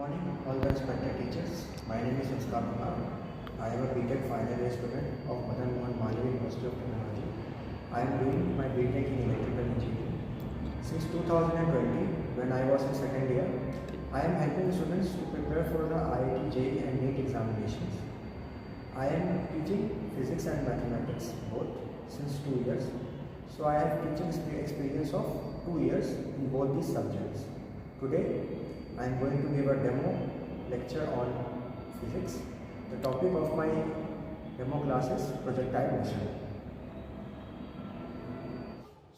morning, all the respected teachers. My name is Sanskar Kumar. I am a BTech final year student of Madan Mohan Malviya University of Technology. I am doing my BTech in Electrical Engineering. Since 2020, when I was in second year, I am helping the students to prepare for the IIT JEE and NEET examinations. I am teaching physics and mathematics both since 2 years. So I have teaching experience of 2 years in both these subjects. Today, I am going to give a demo lecture on physics. The topic of my demo class is projectile motion.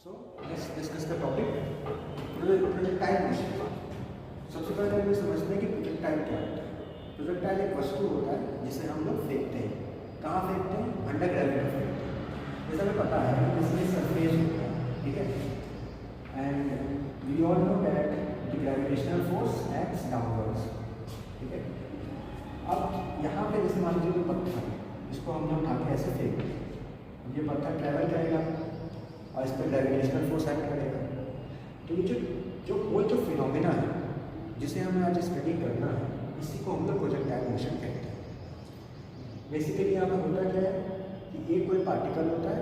So let's discuss the topic projectile motion. सबसे पहले हमें समझते हैं कि projectile क्या होता है। Projectile एक वस्तु होता है जिसे हम लोग फेंकते हैं। कहाँ फेंकते हैं? अंडर ग्रेविटी फेंकते हैं। जैसा हमें पता है कि इसमें सरफेस होता है, ठीक है। And we all know that the gravitational force acts downwards, ठीक है। अब यहाँ पे जैसे मान लीजिए कोई पत्थर है, इसको हमने उठा के ऐसे फेंक दिया। ये पत्थर ट्रैवल करेगा और इस पर ग्रेविटेशनल फोर्स एक्ट करेगा। तो ये जो फिनोमिना है जिसे हमें आज स्टडी करना है, इसी को हम लोग प्रोजेक्टाइल मोशन कहते हैं। बेसिकली यहाँ पर होता क्या है कि एक कोई पार्टिकल होता है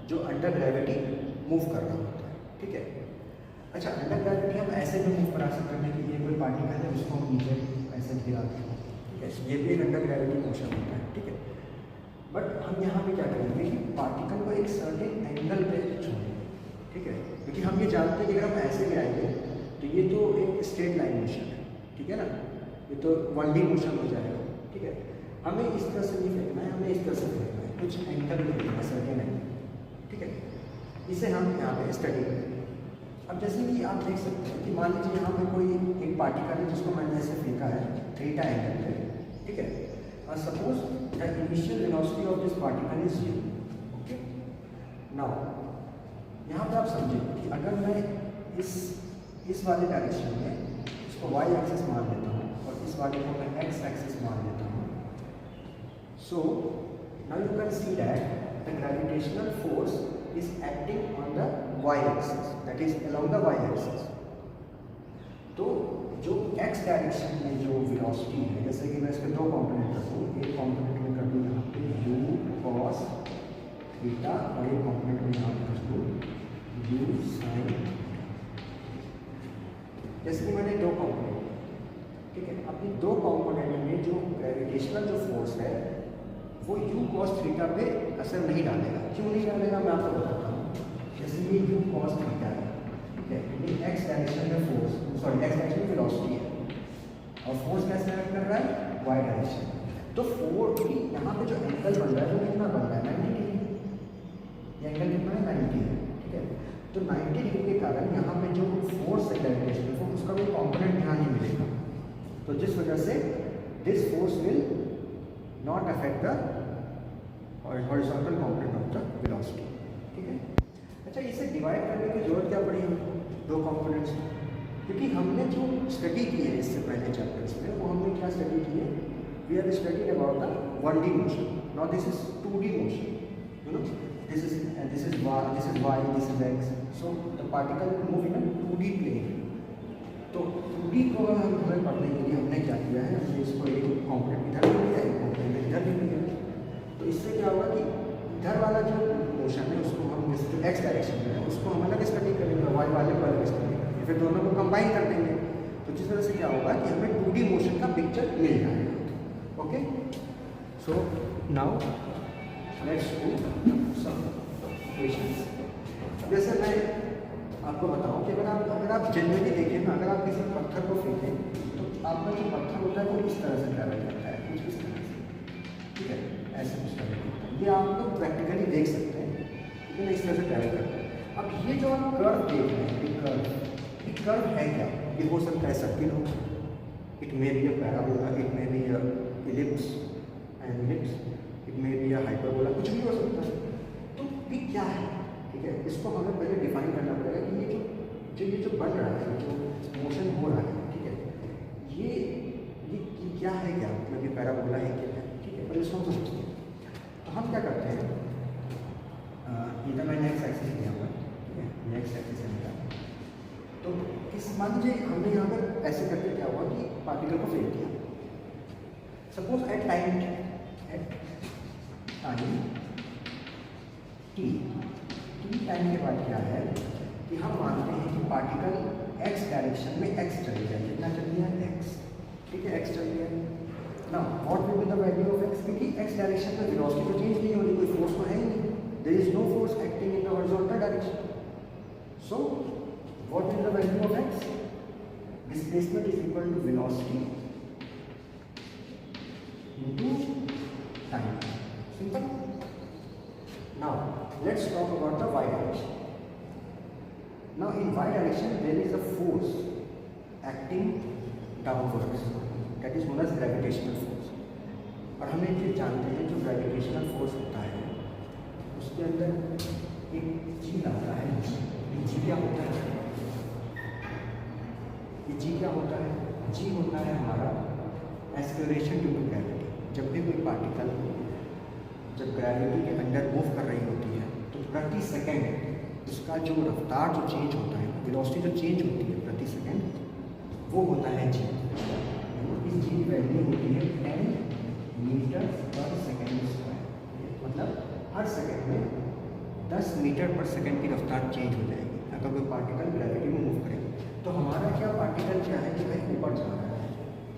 जो अंडर ग्रेविटी मूव कर रहा होता है, ठीक है। अच्छा, अंडर ग्रेविटी हम ऐसे भी मूव करा सकते हैं कि ये कोई पार्टिकल है उसको हम नीचे ऐसे गिराते हैं, ठीक है। ये भी एक अंडर ग्रेविटी मोशन होता है, ठीक है। बट हम यहाँ पे क्या करेंगे कि पार्टिकल को एक सर्टेन एंगल पे छोड़ेंगे, ठीक है। क्योंकि हम ये जानते हैं कि अगर हम ऐसे गिराएंगे तो ये तो एक स्ट्रेट लाइन मोशन है, ठीक है ना। ये तो 1D मोशन हो जाएगा, ठीक है। हमें इस तरह से नहीं फेंकना है, हमें इस तरह से फेंकना है, कुछ एंगल पे फेंकना है, सर्टेन एंगल, ठीक है। इसे हम यहाँ पे स्टडी करेंगे। अब जैसे कि आप देख सकते हैं कि मान लीजिए यहाँ पे कोई एक पार्टिकल है जिसको मैंने ऐसे फेंका है थीटा एंगल पे, ठीक है। और suppose the initial velocity of this particle is u, okay. Now यहाँ पे आप समझिए कि अगर मैं इस वाले डायरेक्शन में इसको y एक्सिस मान लेता हूँ और इस वाले को मैं x एक्सिस मान लेता हूँ, so now you can see that the gravitational force is acting on the y-axis, that is along the y-axis. तो जो x डायरेक्शन में जो वेलोसिटी है, जैसे कि मैं इसके दो कॉम्पोनेंट कर दूँ, एक कॉम्पोनेंट में कर दूँ यहाँ पे u cos थीटा और एक कॉम्पोनेंट में यहाँ पे कर दूँ u sin। जैसे कि मैंने दो कॉम्पोनेंट, ठीक है। अपनी दो कॉम्पोनेंट में जो ग्रेविटेशनल जो फोर्स है वो u cos थीटा पे असर नहीं डालेगा। क्यों नहीं डालेगा मैं आपको बताता हूँ। जैसे ये u cos थीटा है, ठीक है। ये x डायरेक्शन में फोर्स, सॉरी x डायरेक्शन में वेलोसिटी है और फोर्स कैसे एक्ट कर रहा है? y direction. तो फोर्स की यहाँ पे जो एंगल बन रहा है वो कितना बन रहा है? 90 डिग्री। ये एंगल कितना है? 90 है, ठीक है। तो 90 डिग्री के कारण यहाँ पे जो फोर्स है ग्रेविटेशनल फोर्स, उसका कोई कॉम्पोनेंट यहाँ नहीं मिलेगा। तो जिस वजह से this force will not affect the horizontal component of the velocity, ठीक है। अच्छा, इसे डिवाइड करने की जरूरत क्या पड़ी हमको दो कंपोनेंट्स में? क्योंकि हमने जो स्टडी की है इससे पहले चैप्टर्स में, वो हमने क्या स्टडी की है? We are studied about the 1D motion. Now this is 2D motion, you know, this is y, this is x. So the particle will move in a 2D plane. तो 2D को हमें पढ़ने के लिए हमने क्या किया है? हमने इसको एक कॉम्पोनेंट इधर ले लिया, एक कॉम्पोनेंट इधर ले लिया। तो इससे क्या होगा कि इधर वाला जो मोशन है उसको हम जैसे जो x डायरेक्शन में है उसको हम अलग स्टडी करेंगे, y वाले को अलग स्टडी करेंगे, फिर दोनों को कंबाइन कर देंगे। तो जिस तरह से क्या होगा कि हमें 2D मोशन का पिक्चर मिल जाएगा, okay. So now let's do some questions. जैसे मैं आपको बताऊं कि अगर आप जनरली देखें ना, अगर आप किसी पत्थर को फेंकें तो आपका जो पत्थर होता है वो इस तरह से ट्रैवल करता है, कुछ इस तरह से, ठीक है। ऐसे कुछ ट्रैवल करता है, ये आप लोग प्रैक्टिकली देख सकते हैं, लेकिन इस तरह से ट्रैवल करता है। अब ये जो आप कर्व देख रहे हैं, ये कर्व है क्या? ये हो सकता है सर्किल हो, it may be a parabola, it may be a ellipse and ellipse, it may be a hyperbola, कुछ भी हो सकता है। तो ये क्या है, ठीक है। इसको हमें पहले डिफाइन करना पड़ेगा कि ये जो बन रहा है, जो मोशन हो रहा है, ठीक है, ये क्या है, क्या मतलब ये पैराबोला है क्या है, ठीक है। पर इसको हम समझते हैं। तो हम क्या करते हैं, ये तो मैंने एक्स एक्सिस लिया हुआ, ठीक है, ये एक्स एक्सिस है मेरा। तो इस मान लीजिए हमने यहाँ पर ऐसे करके क्या हुआ कि पार्टिकल को फेल किया। Suppose at time T time के बाद क्या है कि हम मानते हैं कि पार्टिकल एक्स डायरेक्शन में एक्स चली जाए, कितना चल गया एक्स, ठीक है, एक्स चल गया। ना what will be the value of X, क्योंकि एक्स डायरेक्शन में वेलोसिटी तो चेंज नहीं हो रही, कोई फोर्स तो है ही नहीं, there is no force acting in the horizontal direction. So what will the value of X, displacement is equal to velocity into time, simple. Now let's talk about the y direction. Now in y direction there is a force acting downwards, that is known as gravitational force. और हम ये जानते हैं जो gravitational force होता है उसके अंदर एक g आता है। ये g क्या होता है, ये g क्या होता है, g होता है हमारा एक्सेलरेशन ड्यू टू ग्रेविटी। जब भी कोई पार्टिकल जब ग्रेविटी के अंडर मूव कर रही होती है तो प्रति सेकंड उसका जो रफ्तार जो चेंज होता है, वेलोसिटी जो चेंज होती है प्रति सेकंड, वो होता है जी। इस जी की वैल्यू होती है 10 मीटर पर सेकंड स्क्वायर, मतलब हर सेकंड में 10 मीटर पर सेकंड की रफ्तार चेंज हो जाएगी अगर कोई पार्टिकल ग्रेविटी में मूव करेगा। तो हमारा क्या पार्टिकल क्या है कि भाई ऊपर जा रहा है,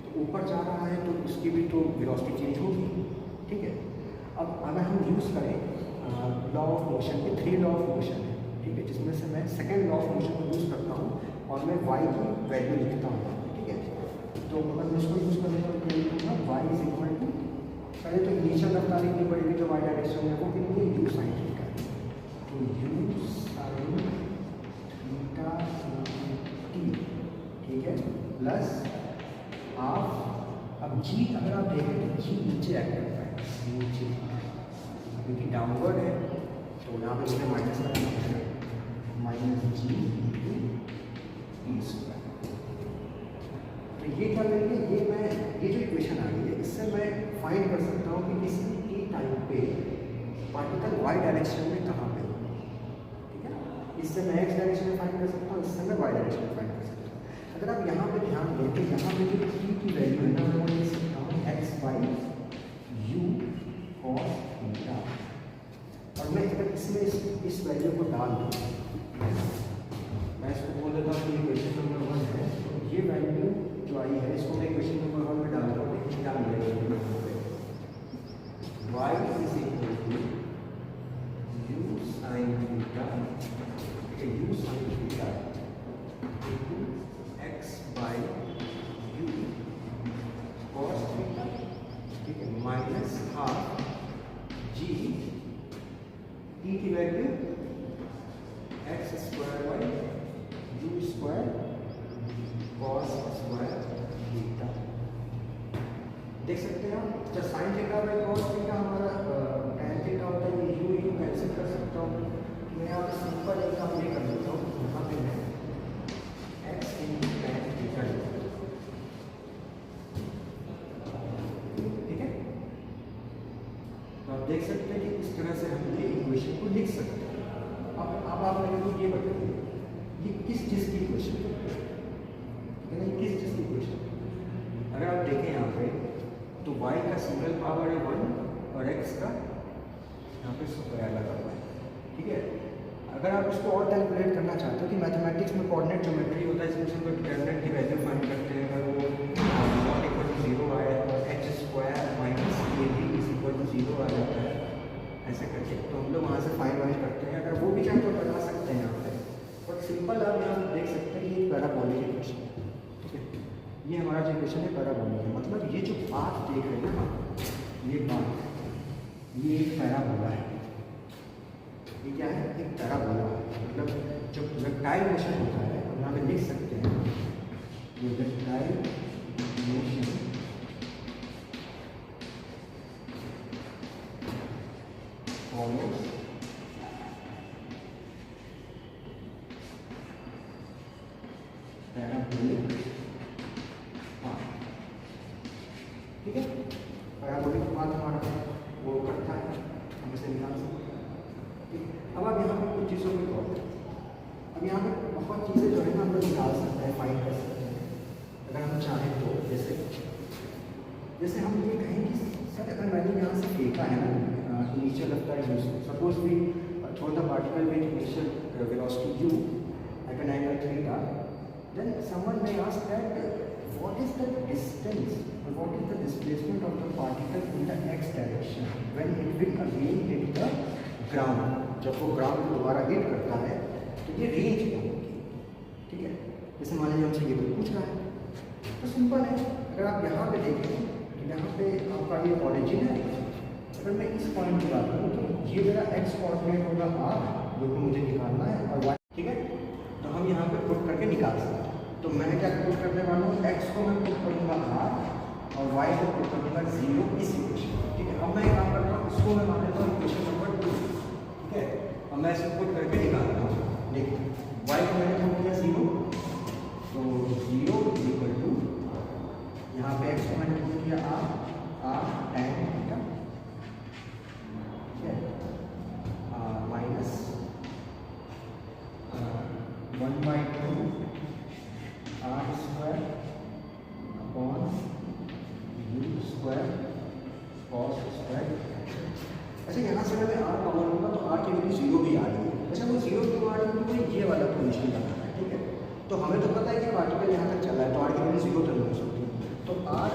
तो ऊपर जा रहा है तो उसकी भी तो वेलोसिटी चेंज होगी, ठीक है। अब अगर हम यूज़ करें लॉ ऑफ मोशन के 3 लॉ ऑफ मोशन है, ठीक है, जिसमें से मैं सेकंड लॉ ऑफ मोशन को यूज़ करता हूँ और मैं y की वैल्यू लिखता हूँ, ठीक है। तो अगर मैं इसको यूज़ करूँगा तो क्या लिखूँगा, y इज इक्वल टू, पहले तो इनिशियल रफ्तार लिखनी पड़ेगी जो y डायरेक्शन में, वो कितनी है, u साइन थीटा। तो u साइन थीटा t, ठीक है, प्लस हाफ। अब g अगर आप देखें तो g नीचे एक्ट करता है, नीचे, क्योंकि डाउनवर्ड है तो यहाँ पे मुझे माइनस करना है, माइनस जी इंटू ई स्क्वायर। तो ये क्या करेंगे, ये जो इक्वेशन आ रही है इससे मैं फाइंड कर सकता हूँ कि किसी टी टाइम पे पार्टिकल वाई डायरेक्शन में कहाँ पे हो, ठीक है। इससे मैं एक्स डायरेक्शन में फाइंड कर सकता हूँ, इससे मैं वाई डायरेक्शन में फाइंड कर सकता हूँ। अगर आप यहाँ पे ध्यान दें तो यहाँ पे जो टी की वैल्यू है ना, मैं लिख सकता हूँ x by U cos theta, और मैं अगर इसमें इस वैल्यू को डाल दूँ, मैं इसको बोल देता हूँ कि इक्वेशन नंबर 1 है, तो ये वैल्यू जो आई है इसको मैं इक्वेशन नंबर 1 में डाल दूँ, देखिए क्या मिलेगा, y is equal to U sine theta, U sine theta into X by U cos theta, ठीक है, माइनस हाफ जी टी की वैल्यू X square by U square cos square theta. देख सकते हैं आप, जब sine theta by cos theta हमारा टैन थीटा होता है, ये यू कैंसिल कर सकता हूँ। मैं यहाँ पे सिंपल एक काम ये कर देता हूँ, यहाँ पे मैं एक्स इंटू टैन थीटा, ठीक है। तो आप देख सकते हैं कि इस तरह से हम ये इक्वेशन को लिख सकते हैं। अब आप मेरे को ये बताइए, ये किस चीज़ की इक्वेशन है, किस चीज़ की इक्वेशन। अगर आप देखें यहाँ पे तो y का सिंगल पावर है 1 और x का यहाँ पे स्क्वायर लगा हुआ है, ठीक है। अगर आप इसको और कैलकुलेट करना चाहते हो कि मैथमेटिक्स में कोऑर्डिनेट ज्योमेट्री होता है, इसमें से कोई डिटरमिनेंट की वैल्यू फाइंड करते हैं, अगर वो नॉट इक्वल टू 0 आए और h square minus A B is equal to 0 आ जाता है, ऐसे करके तो हम लोग वहाँ से फाइंड वाइंड करते हैं। अगर वो भी चाहे तो बता सकते हैं यहाँ पे, बट सिंपल आप यहाँ देख सकते हैं ये पैराबोलिक इक्वेशन है, ठीक है। ये हमारा जो इक्वेशन है पैराबोलिक है, मतलब ये जो पाथ देख रहे हैं ना, ये पाथ, ये एक पैराबोला है, ये क्या है, एक पैराबोला है। मतलब जो वेक्टाइल मोशन होता है हम यहाँ पे लिख सकते हैं, ये वेक्टाइल मोशन follows पैराबोलिक पाथ, ठीक है। पैराबोलिक पाथ हमारा वो करता है, हम इसे निकाल सकते हैं, ठीक है। अब आप यहाँ पे कुछ चीज़ों को गौर करें, अब यहाँ पे बहुत चीज़ें जो है ना हम लोग निकाल सकते हैं, फाइंड कर सकते हैं अगर हम चाहें तो। जैसे जैसे हम ये कहें कि सर अगर मैंने यहाँ से फेंका है ना initial vector u, suppose we throw the particle with initial velocity u at an angle theta, then someone may ask that what is the distance or what is the displacement of the particle in the x direction when it will again hit the ground. जब वो ground को दोबारा hit करता है तो ये range क्या होगी, ठीक है। जैसे मान लीजिए हमसे ये कोई पूछ रहा है तो सिंपल है, अगर आप यहाँ पे देखें तो यहाँ पे आपका ये ऑरिजिन है। अगर मैं इस पॉइंट की बात करूँ तो ये मेरा एक्स कोऑर्डिनेट होगा r, जो कि मुझे निकालना है, और y, ठीक है। तो हम यहाँ पे पुट करके निकाल सकते हैं। तो मैं क्या पुट करने वाला हूँ, x को मैं पुट करूँगा r और y को पुट करूँगा 0 इस इक्वेशन, ठीक है। अब मैं यहाँ करता हूँ, इसको मैं मान लेता हूँ इक्वेशन नंबर 2, ठीक है। अब मैं इसको पुट करके निकालता हूँ। देखिए y को मैंने पुट किया 0, तो 0 इक्वल टू यहाँ पे x को मैंने पुट किया r tan थीटा, ठीक है, minus 1/2 r square upon u square cos square. अच्छा यहाँ से मैं r कॉमन होगा तो r की वैल्यू 0 भी आ रही है। अच्छा वो 0 क्यों आ रही है, क्योंकि ये वाला पोजीशन बनाना है, ठीक है। तो हमें तो पता है कि पार्टिकल यहाँ तक चला है तो r की वैल्यू 0 तक हो सकती है, तो r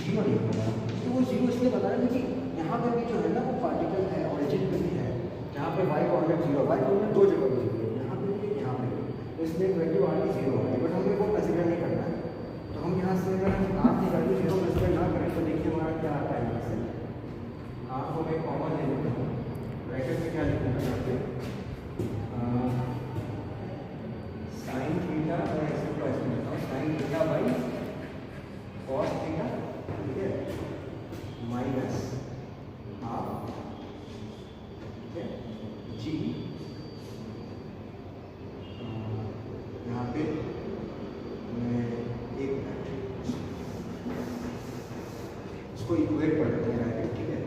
0 नहीं होगा। तो वो 0 इसलिए बता रहे हैं कि यहाँ पे भी जो है ना वो पार्टिकल है, ऑरिजिन पे भी है, जहाँ पे y कोऑर्डिनेट 0, y कोऑर्डिनेट दो जगह पर 0 है, यहाँ पे भी यहाँ पे भी, तो इसलिए वैल्यू r की 0 है, बट हमें वो कंसिडर नहीं करना है। तो हम यहाँ से अगर r की वैल्यू 0 कंसिडर ना करें तो देखिए हमारा क्या आता है, यहाँ से r को मैं कॉमन ले लेता हूँ, ब्रैकेट में क्या लिखूँगा यहाँ पे साइन थीटा, और ऐसे को ऐसे लिखता हूँ sign theta by cos theta, ठीक है, माइनस हाफ, ठीक है, जी यहाँ पे मैं एक मिनट इसको इक्वेट कर देते हैं, राइट, ठीक है।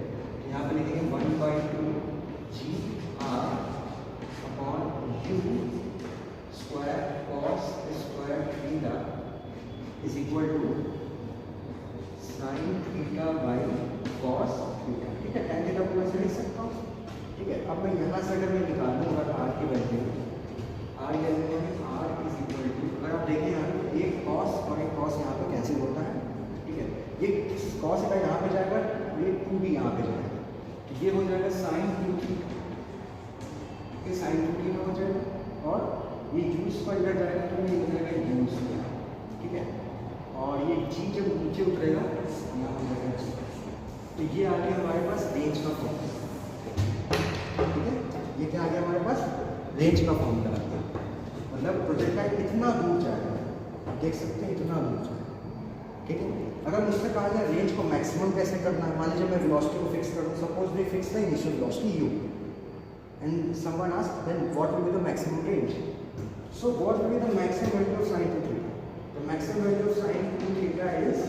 यहाँ पे लिखेंगे 1/2 g r upon u square cos square theta is equal to sine theta by cos theta, ठीक है। tan थीटा को मैं लिख सकता हूँ, ठीक है। अब मैं यहाँ से अगर मैं निकालूँ अगर r की वैल्यू, r की वैल्यू है r इज इक्वल टू, अगर आप देखें यहाँ पे एक कॉस और एक कॉस यहाँ पे कैंसिल होता है, ठीक है। ये कॉस का यहाँ पे जाएगा, ये 2 भी यहाँ पे जाएगा, तो ये हो जाएगा साइन 2 थीटा, ये साइन 2 थीटा हो जाएगा, और ये u पर इधर जाएगा तो ये हो जाएगा u स्क्वायर, ठीक है। और ये g जब नीचे उतरेगा यहाँ हो जाएगा g, तो ये आ गया हमारे पास रेंज का फॉर्म, ठीक है। ये क्या आ गया हमारे पास, रेंज का फॉर्म आ गया, मतलब प्रोजेक्टाइल इतना दूर जाएगा, आप देख सकते हैं इतना दूर जाएगा, ठीक है। अगर मुझसे कहा जाए रेंज को मैक्सिमम कैसे करना है, मान लीजिए मैं वेलोसिटी को फिक्स करूँ, suppose we fix the initial velocity u and someone asked then what will be the maximum range, so what will be the maximum value of sin 2 theta? The maximum value of sin 2 theta is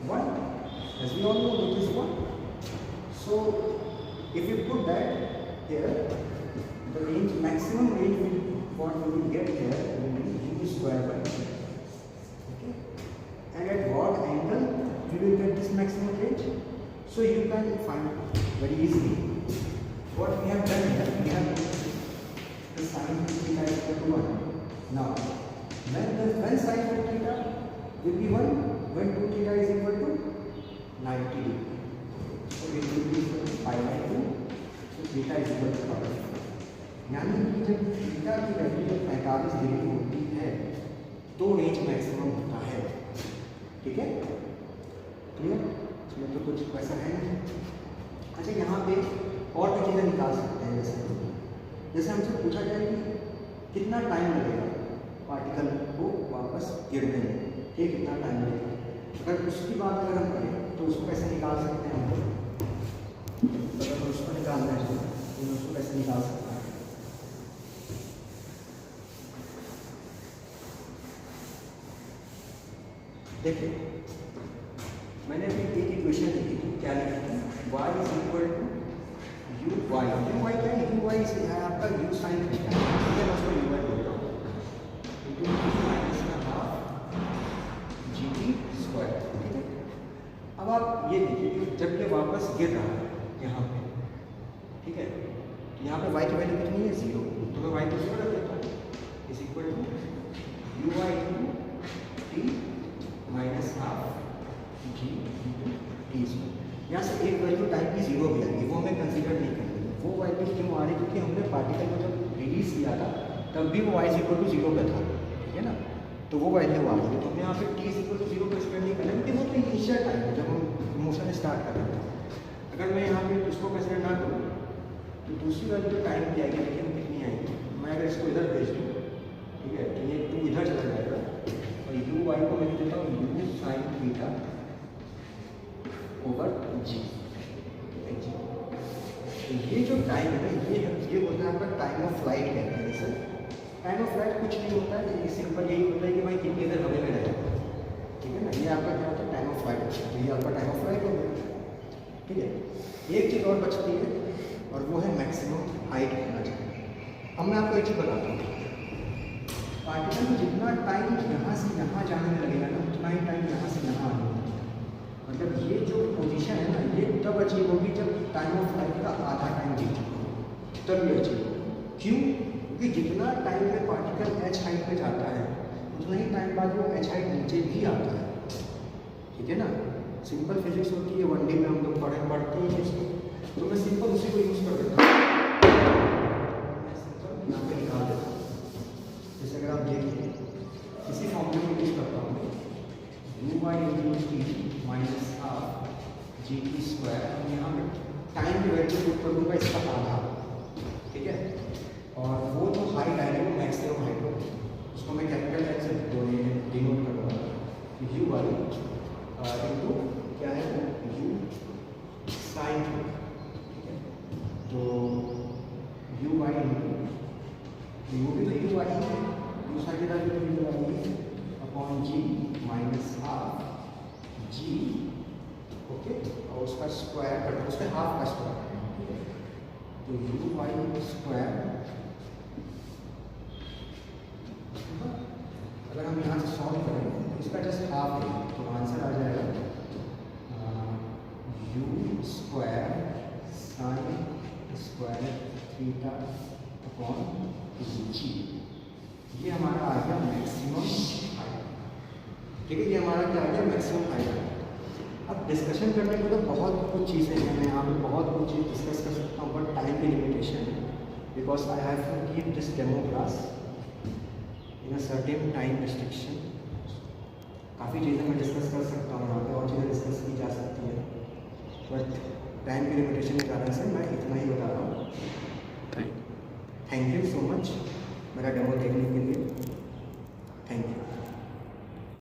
1, as we all know it is 1. So if you put that here, the range, maximum range will, what we will get here will be u square by 2, okay. And at what angle we will get this maximum range? So you can find very easily. What we have done here, we have the sin theta is equal to 1. Now, when sin theta will be 1, when 2 theta is equal to 90 degree. So it will be equal to pi by 2. So theta is equal to pi by 2. यानी कि जब theta की value 45 degree होती है तो range maximum होता है, ठीक है, क्लियर। इसमें तो कुछ वैसा है नहीं। अच्छा यहाँ पे और भी चीज़ें निकाल सकते हैं, जैसे हमसे पूछा जाए कि कितना टाइम लगेगा पार्टिकल को वापस गिरने में, ठीक, कितना टाइम लगेगा। अगर उसकी बात अगर हम करें तो उसको कैसे निकाल सकते हैं हम, अगर उसको निकालना है तो उसको कैसे निकाल सकते हैं। देखिए मैंने अभी एक इक्वेशन लिखी थी, क्या लिखी थी, y is equal to U Y, U Y क्या है, यू वाई है आपका यू साइन थीटा, ठीक है, मैं उसको यू वाई बोलता हूँ, इंटू माइनस का हाफ जी टी स्क्वायर, ठीक है। अब आप ये देखिए जब ये वापस गिर रहा है यहाँ पे, ठीक है, यहाँ पे y की वैल्यू कितनी है 0, तो मैं y को 0 रख देता हूँ is equal to U Y into T minus half G into T square. यहाँ से एक वैल्यू टाइम की 0 भी आएगी, वो हमें कंसिडर नहीं करेंगे। वो वैल्यू क्यों आ रही है, क्योंकि हमने पार्टिकल को जब रिलीज किया था तब भी वो y इज इक्वल टू 0 पे था, ठीक है ना, तो वो वैल्यू आ रही है। तो हमें यहाँ पे t इज इक्वल टू 0 को एक्सपेंड नहीं करना, क्योंकि वो तो इनिशियल टाइम है जब हम मोशन स्टार्ट कर रहे थे। अगर मैं यहाँ पे उसको कंसिडर ना करूँ तो दूसरी वैल्यू जो टाइम की आएगी, लेकिन कितनी आएगी, मैं अगर इसको इधर भेज दूँ, ठीक है, तो ये 2 इधर चला जाएगा और यू वाई को मैं देता हूँ यू साइन थीटा ओवर जी। तो ये जो टाइम है ना, ये होता है आपका टाइम ऑफ फ्लाइट कहते हैं सर। टाइम ऑफ फ्लाइट कुछ नहीं होता है, ये सिंपल यही होता है कि भाई कितनी देर हमें में रहेगा, ठीक है ना, ये आपका क्या होता है टाइम ऑफ फ्लाइट। तो ये आपका टाइम ऑफ फ्लाइट हो गया, ठीक है। एक चीज़ और बचती है और वो है मैक्सिमम हाइट होना चाहिए। अब मैं आपको एक चीज़ बताता हूँ, पार्टिकल में जितना टाइम यहाँ से यहाँ जाने में लगेगा ना, उतना ही टाइम यहाँ से यहाँ आने में, मतलब ये जो पोजीशन है ना, ये तब अचीव होगी जब टाइम ऑफ फ्लाइट का आधा टाइम बीत चुका हो, तब ये अचीव होगी। क्यों? क्योंकि जितना टाइम में पार्टिकल h हाइट पे जाता है उतना ही टाइम बाद वो h हाइट नीचे भी आता है, ठीक है ना। सिंपल फिजिक्स होती है, 1D में हम लोग पढ़ते हैं इसको, तो मैं सिंपल उसी को यूज़ कर देता हूँ। मैं सिंपल यहाँ पे निकाल देता हूँ, जैसे अगर आप देखिए इसी फॉर्मूले को यूज़ करता हूँ, U Y into T minus half G T square. यहाँ पे टाइम की वैल्यू पुट कर दूँगा इसका आधा, ठीक है, और वो जो हाइट आएगी वो मैक्सिमम हाइट होगी, उसको मैं कैपिटल एच से डिनोट करूँगा, यू वाई इंटू क्या है वो यू साइन, ठीक है, तो यू वाई इंटू यू भी तो यू वाई है, यू साइन की वैल्यू तो यू वाई है अपॉन जी माइनस हाफ जी, ओके, और उसका स्क्वायर कर उसके हाफ का स्क्वायर, ठीक है, तो यू वाई स्क्वायर। अगर हम यहाँ से सॉल्व करें तो इसका जस्ट हाफ है, तो आंसर आ जाएगा u square sine square theta upon g. ये हमारा आ गया मैक्सिमम हाइट, ठीक है, ये हमारा क्या आ गया मैक्सिमम हाइट। अब डिस्कशन करने को तो बहुत कुछ चीज़ें हैं, मैं यहाँ पे बहुत कुछ चीज़ डिस्कस कर सकता हूँ, बट टाइम की लिमिटेशन है, because I have to give this demo class in a certain time restriction. काफ़ी चीज़ें मैं डिस्कस कर सकता हूँ यहाँ पे, और चीज़ें डिस्कस की जा सकती हैं, बट टाइम की लिमिटेशन के कारण से मैं इतना ही बता रहा हूँ। थैंक यू सो मच मेरा डेमो देखने के लिए, थैंक यू।